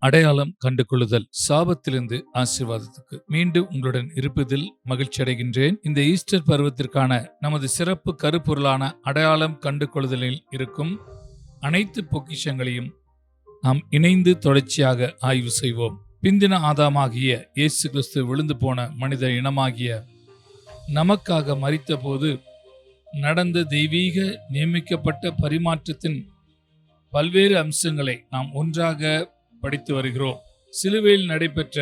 அடையாளம் கண்டு கொள்ளுதல். சாபத்திலிருந்து ஆசீர்வாதத்துக்கு மீண்டும் உங்களுடன் இருப்பதில் மகிழ்ச்சி அடைகின்றேன். இந்த ஈஸ்டர் பருவத்திற்கான நமது சிறப்பு கருப்பொருளான அடையாளம் கண்டு கொள்ளுதலில் இருக்கும் அனைத்து பொக்கிஷங்களையும் நாம் இணைந்து தொடர்ச்சியாக ஆய்வு செய்வோம். பிந்தின ஆதாமாகிய இயேசு கிறிஸ்து விழுந்து போன மனித இனமாகிய நமக்காக மரித்த போது நடந்த தெய்வீக நியமிக்கப்பட்ட பரிமாற்றத்தின் பல்வேறு அம்சங்களை நாம் ஒன்றாக படித்து வருகிறோம். சிலுவையில் நடைபெற்ற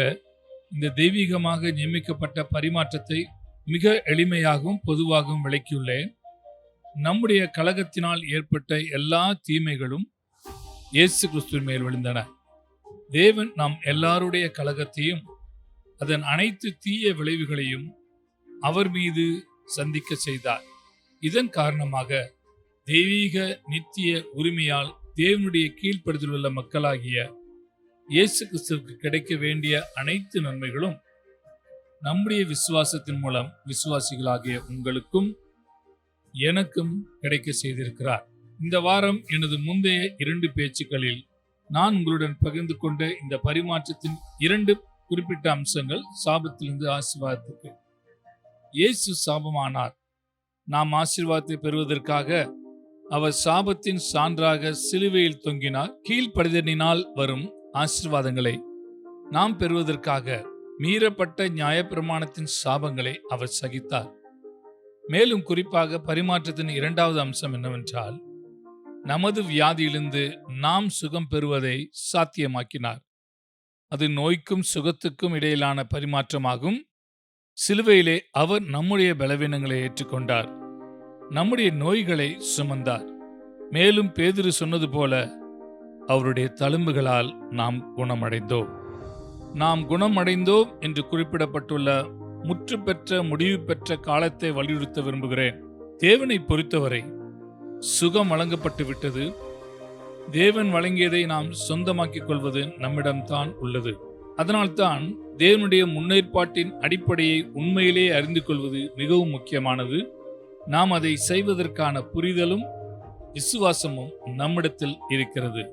இந்த தெய்வீகமாக நியமிக்கப்பட்ட பரிமாற்றத்தை மிக எளிமையாகவும் பொதுவாகவும் விளக்கியுள்ளேன். நம்முடைய கலகத்தினால் ஏற்பட்ட எல்லா தீமைகளும் இயேசு கிறிஸ்துவின் மேல் விழுந்தன. தேவன் நாம் எல்லாருடைய கலகத்தையும் அதன் அனைத்து தீய விளைவுகளையும் அவர் மீது சந்திக்க செய்தார். இதன் காரணமாக தெய்வீக நித்திய உரிமையால் தேவனுடைய கீழ்ப்படுதல் உள்ள மக்களாகிய இயேசு கிறிஸ்துவுக்கு கிடைக்க வேண்டிய அனைத்து நன்மைகளும் நம்முடைய விசுவாசத்தின் மூலம் விசுவாசிகளாகிய உங்களுக்கும் எனக்கும் கிடைக்க செய்திருக்கிறார். இந்த வாரம் எனது முந்தைய 2 பேச்சுக்களில் நான் உங்களுடன் பகிர்ந்து கொண்ட இந்த பரிமாற்றத்தின் 2 குறிப்பிட்ட அம்சங்கள் சாபத்திலிருந்து ஆசீர்வாதத்துக்கு. இயேசு சாபமானார். நாம் ஆசீர்வாதத்தை பெறுவதற்காக அவர் சாபத்தின் சான்றாக சிலுவையில் தொங்கினார். கீழ்ப்படிதலினால் வரும் ஆசீர்வாதங்களை நாம் பெறுவதற்காக மீறப்பட்ட நியாயப்பிரமாணத்தின் சாபங்களை அவர் சகித்தார். மேலும் குறிப்பாக பரிமாற்றத்தின் 2வது அம்சம் என்னவென்றால், நமது வியாதியிலிருந்து நாம் சுகம் பெறுவதை சாத்தியமாக்கினார். அது நோய்க்கும் சுகத்துக்கும் இடையிலான பரிமாற்றமாகும். சிலுவையிலே அவர் நம்முடைய பலவீனங்களை ஏற்றுக்கொண்டார், நம்முடைய நோய்களை சுமந்தார். மேலும் பேதுரு சொன்னது போல அவருடைய தழும்புகளால் நாம் குணமடைந்தோம். நாம் குணமடைந்தோம் என்று குறிப்பிடப்பட்டுள்ள முற்று பெற்ற முடிவு பெற்ற காலத்தை வலியுறுத்த விரும்புகிறேன். தேவனை பொறுத்தவரை சுகம் வழங்கப்பட்டு விட்டது. தேவன் வழங்கியதை நாம் சொந்தமாக்கிக் கொள்வது நம்மிடம்தான் உள்ளது. அதனால்தான் தேவனுடைய முன்னேற்பாட்டின் அடிப்படையை உண்மையிலே அறிந்து கொள்வது மிகவும் முக்கியமானது. நாம் அதை செய்வதற்கான புரிதலும் விசுவாசமும் நம்மிடத்தில் இருக்கிறது.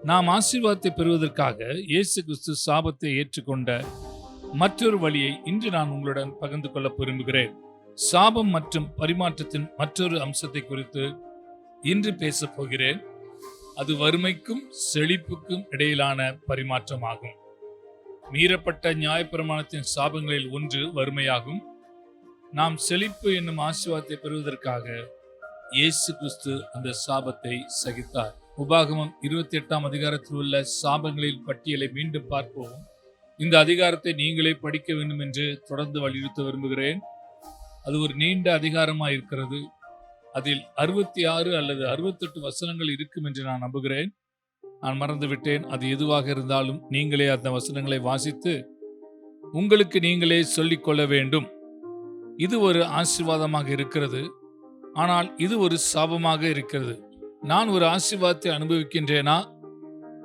நாம் ஆசீர்வாதத்தை பெறுவதற்காக இயேசு கிறிஸ்து சாபத்தை ஏற்றுக்கொண்ட மற்றொரு வழியை இன்று நான் உங்களுடன் பகிர்ந்து கொள்ள விரும்புகிறேன். சாபம் மற்றும் பரிமாற்றத்தின் மற்றொரு அம்சத்தை குறித்து இன்று பேசப் போகிறேன். அது வறுமைக்கும் செழிப்புக்கும் இடையிலான பரிமாற்றமாகும். மீறப்பட்ட நியாயப்பிரமாணத்தின் சாபங்களில் ஒன்று வறுமையாகும். நாம் செழிப்பு என்னும் ஆசீர்வாதத்தை பெறுவதற்காக இயேசு கிறிஸ்து அந்த சாபத்தை சகித்தார். உபாகமம் 28ஆம் அதிகாரத்தில் உள்ள சாபங்களின் பட்டியலை மீண்டும் பார்ப்போம். இந்த அதிகாரத்தை நீங்களே படிக்க வேண்டும் என்று தொடர்ந்து வலியுறுத்த விரும்புகிறேன். அது ஒரு நீண்ட அதிகாரமாக இருக்கிறது. அதில் 66 அல்லது 68 வசனங்கள் இருக்கும் என்று நான் நம்புகிறேன். நான் மறந்துவிட்டேன். அது எதுவாக இருந்தாலும் நீங்களே அந்த வசனங்களை வாசித்து உங்களுக்கு நீங்களே சொல்லிக் கொள்ள வேண்டும். இது ஒரு ஆசீர்வாதமாக இருக்கிறது, ஆனால் இது ஒரு சாபமாக இருக்கிறது. நான் ஒரு ஆசீர்வாதத்தை அனுபவிக்கின்றேனா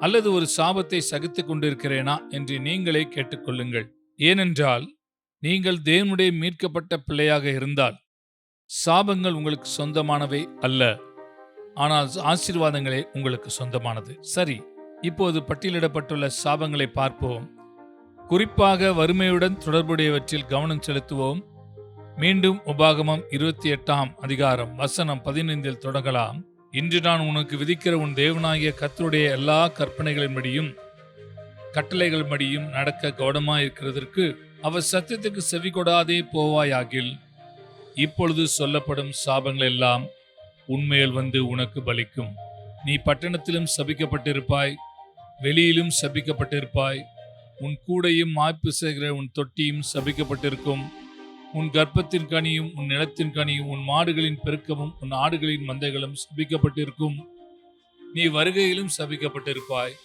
அல்லது ஒரு சாபத்தை சகித்துக் கொண்டிருக்கிறேனா என்று நீங்களே கேட்டுக்கொள்ளுங்கள். ஏனென்றால் நீங்கள் தேவனுடைய மீட்கப்பட்ட பிள்ளையாக இருந்தால் சாபங்கள் உங்களுக்கு சொந்தமானவை அல்ல, ஆனால் ஆசீர்வாதங்களே உங்களுக்கு சொந்தமானது. சரி, இப்போது பட்டியலிடப்பட்டுள்ள சாபங்களை பார்ப்போம். குறிப்பாக வறுமையுடன் தொடர்புடையவற்றில் கவனம் செலுத்துவோம். மீண்டும் உபாகமம் 28ஆம் அதிகாரம் வசனம் 15 தொடங்கலாம். இன்று நான் உனக்கு விதிக்கிற உன் தேவனாகிய கர்த்தருடைய எல்லா கற்பனைகளின்படியும் கட்டளைகளின்படியும் நடக்க கவனமாயிருக்கிறதற்கு அவர் சத்தியத்துக்கு செவி கொடாதே போவாயாகில் இப்பொழுது சொல்லப்படும் சாபங்கள் எல்லாம் உன்மேல் வந்து உனக்கு பலிக்கும். நீ பட்டணத்திலும் சபிக்கப்பட்டிருப்பாய், வெளியிலும் சபிக்கப்பட்டிருப்பாய். உன் கூடையும் மாய்ப்பு செய்கிற உன் தொட்டியும் சபிக்கப்பட்டிருக்கும். உன் கர்ப்பத்தின் கனியும் உன் நிலத்தின் கனியும் உன் மாடுகளின் பெருக்கமும் உன் ஆடுகளின் மந்தைகளும் சபிக்கப்பட்டிருக்கும். நீ வருகையிலும் சபிக்கப்பட்டிருப்பாய்,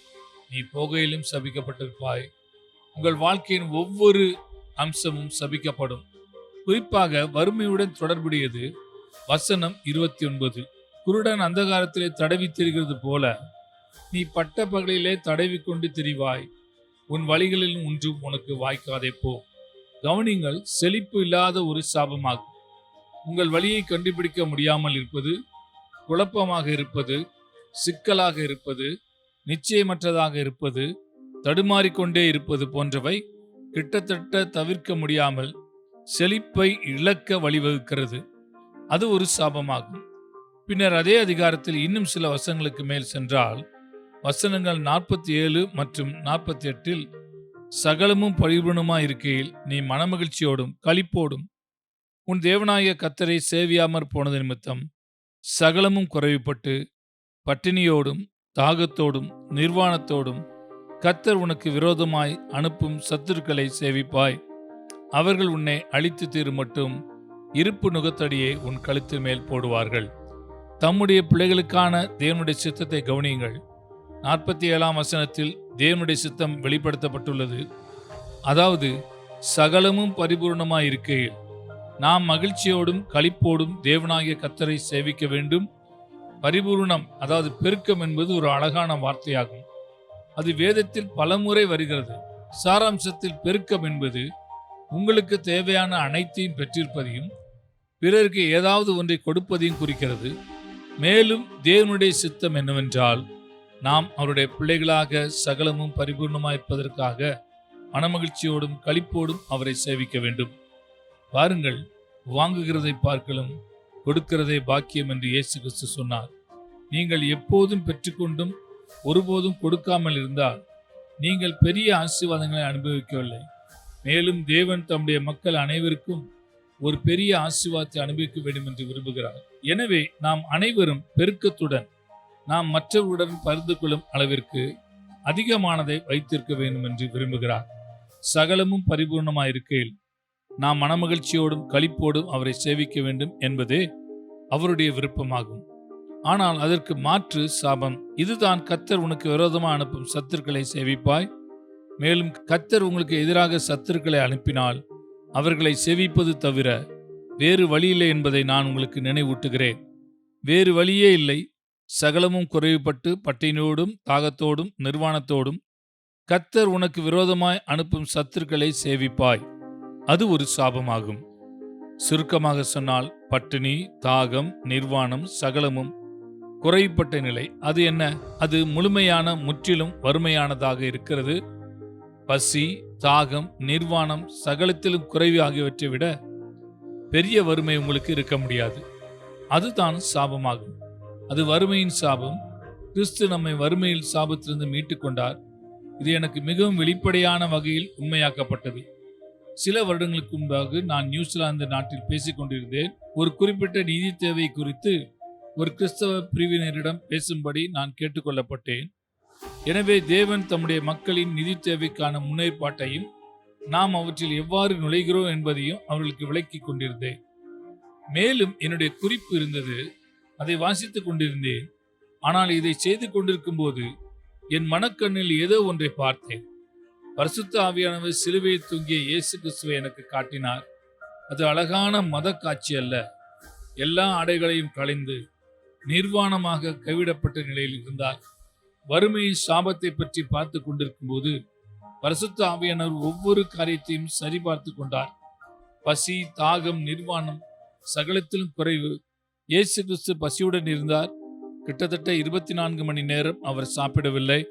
நீ போகையிலும் சபிக்கப்பட்டிருப்பாய். உங்கள் வாழ்க்கையின் ஒவ்வொரு அம்சமும் சபிக்கப்படும். குறிப்பாக வறுமையுடன் தொடர்புடையது வசனம் 29. குருடன் அந்தகாரத்திலே தடவி திரிகிறது போல நீ பட்ட பகலிலே தடவி கொண்டு திரிவாய், உன் வழிகளில் ஒன்றும் உனக்கு வாய்க்காதே போ. கவனிங்கள், செழிப்பு இல்லாத ஒரு சாபமாகும். உங்கள் வழியை கண்டுபிடிக்க முடியாமல் இருப்பது, குழப்பமாக இருப்பது, சிக்கலாக இருப்பது, நிச்சயமற்றதாக இருப்பது, தடுமாறிக்கொண்டே இருப்பது போன்றவை கிட்டத்தட்ட தவிர்க்க முடியாமல் செழிப்பை இழக்க வழிவகுக்கிறது. அது ஒரு சாபமாகும். பின்னர் அதே அதிகாரத்தில் இன்னும் சில வசனங்களுக்கு மேல் சென்றால் வசனங்கள் 47 மற்றும் 48 சகலமும் பரிபூர்ணமாய் இருக்கையில் நீ மனமகிழ்ச்சியோடும் களிப்போடும் உன் தேவனாகிய கர்த்தரை சேவியாமற் போனது நிமித்தம் சகலமும் குறைவுபட்டு பட்டினியோடும் தாகத்தோடும் நிர்வாணத்தோடும் கர்த்தர் உனக்கு விரோதமாய் அனுப்பும் சத்துருக்களை சேவிப்பாய். அவர்கள் உன்னை அழித்து தீரும் மட்டும் இருப்பு நுகத்தடியை உன் கழுத்து மேல் போடுவார்கள். தம்முடைய பிள்ளைகளுக்கான தேவனுடைய சித்தத்தை கவனியுங்கள். 47ஆம் வசனத்தில் தேவனுடைய சித்தம் வெளிப்படுத்தப்பட்டுள்ளது. அதாவது சகலமும் பரிபூர்ணமாய் இருக்கையில் நாம் மகிழ்ச்சியோடும் களிப்போடும் தேவனாகிய கர்த்தரை சேவிக்க வேண்டும். பரிபூர்ணம், அதாவது பெருக்கம் என்பது ஒரு அழகான வார்த்தையாகும். அது வேதத்தில் பலமுறை வருகிறது. சாராம்சத்தில் பெருக்கம் என்பது உங்களுக்கு தேவையான அனைத்தையும் பெற்றிருப்பதையும் பிறருக்கு ஏதாவது ஒன்றை கொடுப்பதையும் குறிக்கிறது. மேலும் தேவனுடைய சித்தம் என்னவென்றால் நாம் அவருடைய பிள்ளைகளாக சகலமும் பரிபூர்ணமாயிருப்பதற்காக மனமகிழ்ச்சியோடும் களிப்போடும் அவரை சேவிக்க வேண்டும். பாருங்கள், வாங்குகிறதை பார்க்கலும் கொடுக்கிறதை பாக்கியம் என்று இயேசு கிறிஸ்து சொன்னார். நீங்கள் எப்போதும் பெற்றுக்கொண்டும் ஒருபோதும் கொடுக்காமல் இருந்தால் நீங்கள் பெரிய ஆசீர்வாதங்களை அனுபவிக்கவில்லை. மேலும் தேவன் தம்முடைய மக்கள் அனைவருக்கும் ஒரு பெரிய ஆசீர்வாதத்தை அனுபவிக்க வேண்டும் என்று விரும்புகிறார். எனவே நாம் அனைவரும் பெருக்கத்துடன் நாம் மற்றவர்களுடன் பகிர்ந்து கொள்ளும் அளவிற்கு அதிகமானதை வைத்திருக்க வேண்டும் என்று விரும்புகிறார். சகலமும் பரிபூர்ணமாயிருக்கையில் நாம் மனமகிழ்ச்சியோடும் களிப்போடும் அவரை சேவிக்க வேண்டும் என்பதே அவருடைய விருப்பமாகும். ஆனால் அதற்கு மாற்று சாபம். இதுதான் கர்த்தர் உனக்கு விரோதமாக அனுப்பும் சத்துருக்களை சேவிப்பாய். மேலும் கர்த்தர் உங்களுக்கு எதிராக சத்துருக்களை அனுப்பினால் அவர்களை சேவிப்பது தவிர வேறு வழியில்லை என்பதை நான் உங்களுக்கு நினைவூட்டுகிறேன். வேறு வழியே இல்லை. சகலமும் குறைவுபட்டு பட்டினியோடும் தாகத்தோடும் நிர்வாணத்தோடும் கர்த்தர் உனக்கு விரோதமாய் அனுப்பும் சத்துருக்களை சேவிப்பாய். அது ஒரு சாபமாகும். சுருக்கமாக சொன்னால் பட்டினி, தாகம், நிர்வாணம், சகலமும் குறைவுபட்ட நிலை. அது என்ன? அது முழுமையான, முற்றிலும் வறுமையானதாக இருக்கிறது. பசி, தாகம், நிர்வாணம், சகலத்திலும் குறைவு ஆகியவற்றை விட பெரிய வறுமை உங்களுக்கு இருக்க முடியாது. அதுதான் சாபமாகும். அது வறுமையின் சாபம். கிறிஸ்து நம்மை வறுமையில் சாபத்திலிருந்து மீட்டுக் கொண்டார். இது எனக்கு மிகவும் வெளிப்படையான வகையில் உண்மையாக்கப்பட்டது. சில வருடங்களுக்கு முன்பாக நான் நியூசிலாந்து நாட்டில் பேசிக் கொண்டிருந்தேன். ஒரு குறிப்பிட்ட நிதி தேவை குறித்து ஒரு கிறிஸ்தவ பிரிவினரிடம் பேசும்படி நான் கேட்டுக்கொள்ளப்பட்டேன். எனவே தேவன் தம்முடைய மக்களின் நிதி தேவைக்கான முன்னேற்பாட்டையும் நாம் அவற்றில் எவ்வாறு நுழைகிறோம் என்பதையும் அவர்களுக்கு விளக்கிக் கொண்டிருந்தேன். மேலும் என்னுடைய குறிப்பு இருந்தது. அதை வாசித்துக் கொண்டிருந்தேன். ஆனால் இதை செய்து கொண்டிருக்கும் போது என் மனக்கண்ணில் ஏதோ ஒன்றை பார்த்தேன். பரிசுத்த ஆவியானவர் சிலுவையில் தொங்கிய இயேசு கிறிஸ்துவை எனக்கு காட்டினார். அது அழகான மத காட்சி அல்ல. எல்லா ஆடைகளையும் களைந்து நிர்வாணமாக கைவிடப்பட்ட நிலையில் இருந்தார். வறுமையின் சாபத்தை பற்றி பார்த்து கொண்டிருக்கும் போது பரிசுத்த ஆவியானவர் ஒவ்வொரு காரியத்தையும் சரிபார்த்து கொண்டார். பசி, தாகம், நிர்வாணம், சகலத்திலும் குறைவு. இயேசு கிறிஸ்து பசியுடன் இருந்தார். கிட்டத்தட்ட 24 மணி நேரம் அவர் சாப்பிடவில்லை.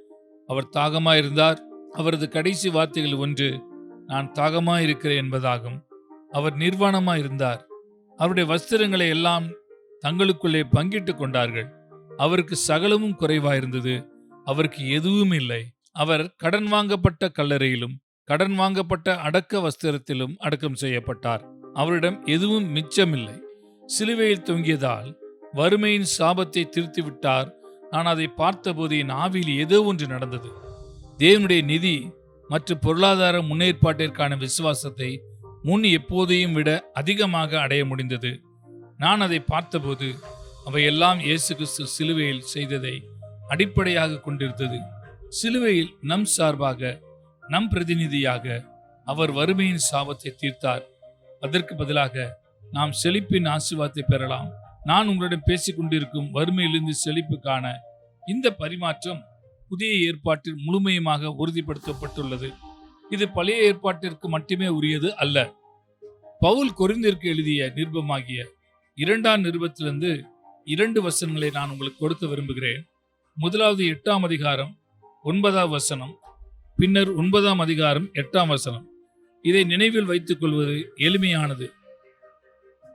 அவர் தாகமாயிருந்தார். அவரது கடைசி வார்த்தைகள் ஒன்று, நான் தாகமாயிருக்கிறேன் என்பதாகும். அவர் நிர்வாணமாயிருந்தார். அவருடைய வஸ்திரங்களை எல்லாம் தங்களுக்குள்ளே பங்கிட்டு கொண்டார்கள். அவருக்கு சகலமும் குறைவாயிருந்தது. அவருக்கு எதுவும் இல்லை. அவர் கடன் வாங்கப்பட்ட கல்லறையிலும் கடன் வாங்கப்பட்ட அடக்க வஸ்திரத்திலும் அடக்கம் செய்யப்பட்டார். அவரிடம் எதுவும் மிச்சமில்லை. சிலுவையில் தொங்கியதால் வறுமையின் சாபத்தை தீர்த்துவிட்டார். நான் அதை பார்த்தபோது என் ஆவியில் ஏதோ ஒன்று நடந்தது. தேவனுடைய நிதி மற்றும் பொருளாதார முன்னேற்பாட்டிற்கான விசுவாசத்தை முன் எப்போதையும் விட அதிகமாக அடைய முடிந்தது. நான் அதை பார்த்தபோது அவையெல்லாம் இயேசு கிறிஸ்து சிலுவையில் செய்ததை அடிப்படையாக கொண்டிருந்தது. சிலுவையில் நம் சார்பாக, நம் பிரதிநிதியாக அவர் வறுமையின் சாபத்தை தீர்த்தார். அதற்கு பதிலாக நாம் செழிப்பின் ஆசீர்வாதத்தை பெறலாம். நான் உங்களிடம் பேசிக் கொண்டிருக்கும் வறுமையிலிருந்து செழிப்புக்கான இந்த பரிமாற்றம் புதிய ஏற்பாட்டில் முழுமையுமாக உறுதிப்படுத்தப்பட்டுள்ளது. இது பழைய ஏற்பாட்டிற்கு மட்டுமே உரியது அல்ல. பவுல் கொரிந்தியருக்கு எழுதிய நிருபமாகிய 2ஆம் நிருபத்திலிருந்து 2 வசனங்களை நான் உங்களுக்கு கொடுக்க விரும்புகிறேன். முதலாவது 8ஆம் அதிகாரம் 9ஆம் வசனம். பின்னர் 9ஆம் அதிகாரம் 8ஆம் வசனம். இதை நினைவில் வைத்துக் கொள்வது எளிமையானது.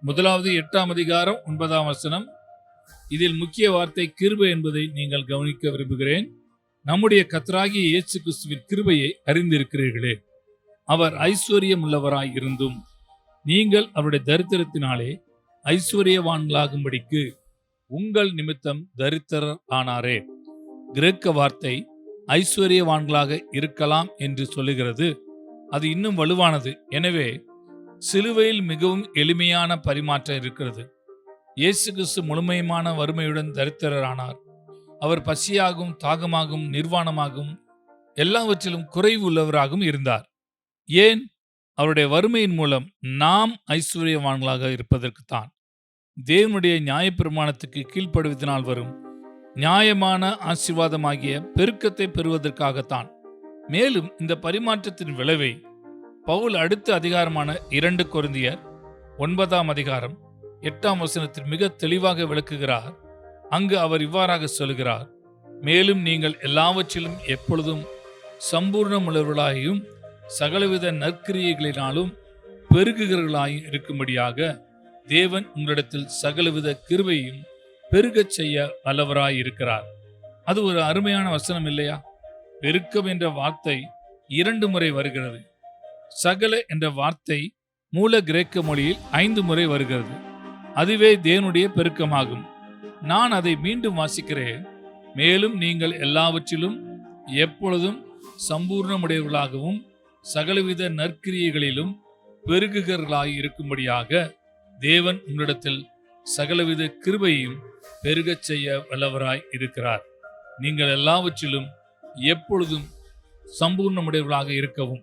முதலாவது 8ஆம் அதிகாரம் 9ஆம் வசனம். இதில் முக்கிய வார்த்தை கிருபை என்பதை நீங்கள் கவனிக்க விரும்புகிறேன். நம்முடைய கர்த்தராகிய இயேசு கிறிஸ்துவின் கிருபையை அறிந்திருக்கிறீர்களே. அவர் ஐஸ்வர்யம் உள்ளவராய் இருந்தும் நீங்கள் அவருடைய தரித்திரத்தினாலே ஐஸ்வர்யவான்களாகும்படிக்கு உங்கள் நிமித்தம் தரித்திரர் ஆனாரே. கிரேக்க வார்த்தை ஐஸ்வர்யவான்களாக இருக்கலாம் என்று சொல்லுகிறது. அது இன்னும் வலுவானது. எனவே சிலுவையில் மிகவும் எளிமையான பரிமாற்றம் இருக்கிறது. இயேசு கிறிஸ்து முழுமையான வறுமையுடன் தரித்திரரானார். அவர் பசியாகவும் தாகமாகவும் நிர்வாணமாகவும் எல்லாவற்றிலும் குறைவு உள்ளவராகவும் இருந்தார். ஏன்? அவருடைய வறுமையின் மூலம் நாம் ஐஸ்வர்யவான்களாக இருப்பதற்குத்தான். தேவனுடைய நியாயப்பிரமாணத்துக்கு கீழ்ப்படுவதனால் வரும் நியாயமான ஆசீர்வாதமாகிய பெருக்கத்தை பெறுவதற்காகத்தான். மேலும் இந்த பரிமாற்றத்தின் விளைவை பவுல் அடுத்த அதிகாரமான 2 கொரிந்தியர் 9ஆம் அதிகாரம் 8ஆம் வசனத்தில் மிக தெளிவாக விளக்குகிறார். அங்கு அவர் இவ்வாறாக சொல்கிறார், மேலும் நீங்கள் எல்லாவற்றிலும் எப்பொழுதும் சம்பூர்ணமுள்ளவர்களாயும் சகலவித நற்கிரியைகளினாலும் பெருகுகிறவர்களாயும் இருக்கும்படியாக தேவன் உங்களிடத்தில் சகலவித கிருபையும் பெருகச் செய்ய வல்லவராயிருக்கிறார். அது ஒரு அருமையான வசனம் இல்லையா? பெருக்கம் என்ற வார்த்தை 2 முறை வருகிறது. சகல என்ற வார்த்தை மூல கிரேக்க மொழியில் 5 முறை வருகிறது. அதுவே தேவனுடைய பெருக்கமாகும். நான் அதை மீண்டும் வாசிக்கிறேன். மேலும் நீங்கள் எல்லாவற்றிலும் எப்பொழுதும் சம்பூர்ணமுடையவர்களாகவும் சகலவித நற்கிரியைகளிலும் பெருகுகிறவர்களாய் இருக்கும்படியாக தேவன் உங்களிடத்தில் சகலவித கிருபையும் பெருகச் செய்ய வல்லவராய் இருக்கிறார். நீங்கள் எல்லாவற்றிலும் எப்பொழுதும் சம்பூர்ணமுடையவர்களாக இருக்கவும்.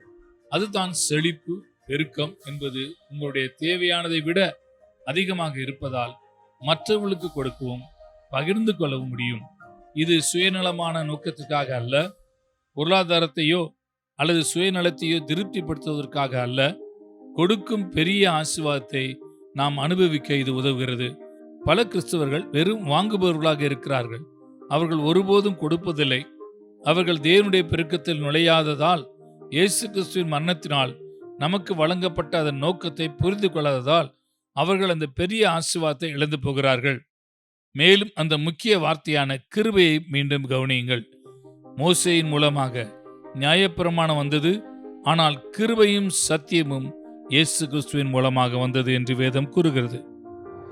அதுதான் செழிப்பு. பெருக்கம் என்பது உங்களுடைய தேவையானதை விட அதிகமாக இருப்பதால் மற்றவர்களுக்கு கொடுக்கவும் பகிர்ந்து கொள்ளவும் முடியும். இது சுயநலமான நோக்கத்துக்காக அல்ல, பொருளாதாரத்தையோ அல்லது சுயநலத்தையோ திருப்திப்படுத்துவதற்காக அல்ல. கொடுக்கும் பெரிய ஆசீர்வாதத்தை நாம் அனுபவிக்க இது உதவுகிறது. பல கிறிஸ்தவர்கள் வெறும் வாங்குபவர்களாக இருக்கிறார்கள். அவர்கள் ஒருபோதும் கொடுப்பதில்லை. அவர்கள் தேவனுடைய பெருக்கத்தில் நுழையாததால், இயேசு கிறிஸ்துவின் மரணத்தினால் நமக்கு வழங்கப்பட்ட அதன் நோக்கத்தை புரிந்து கொள்ளாததால் அவர்கள் அந்த பெரிய ஆசீர்வாதத்தை இழந்து போகிறார்கள். மேலும் அந்த முக்கிய வார்த்தையான கிருபையை மீண்டும் கவனியுங்கள். மோசேயின் மூலமாக நியாயப்பிரமாணம் வந்தது. ஆனால் கிருபையும் சத்தியமும் இயேசு கிறிஸ்துவின் மூலமாக வந்தது என்று வேதம் கூறுகிறது.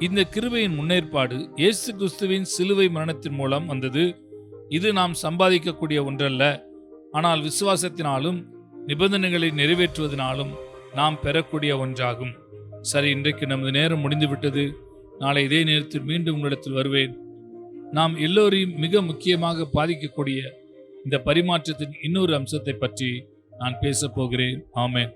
இந்த கிருபையின் முன்னேற்பாடு இயேசு கிறிஸ்துவின் சிலுவை மரணத்தின் மூலம் வந்தது. இது நாம் சம்பாதிக்கக்கூடிய ஒன்றல்ல, ஆனால் விசுவாசத்தினாலும் நிபந்தனைகளை நிறைவேற்றுவதனாலும் நாம் பெறக்கூடிய ஒன்றாகும். சரி, இன்றைக்கு நமது நேரம் முடிந்துவிட்டது. நாளை இதே நேரத்தில் மீண்டும் உங்களிடத்தில் வருவேன். நாம் எல்லோரையும் மிக முக்கியமாக பாதிக்கக்கூடிய இந்த பரிமாற்றத்தின் இன்னொரு அம்சத்தை பற்றி நான் பேசப் போகிறேன். ஆமென்.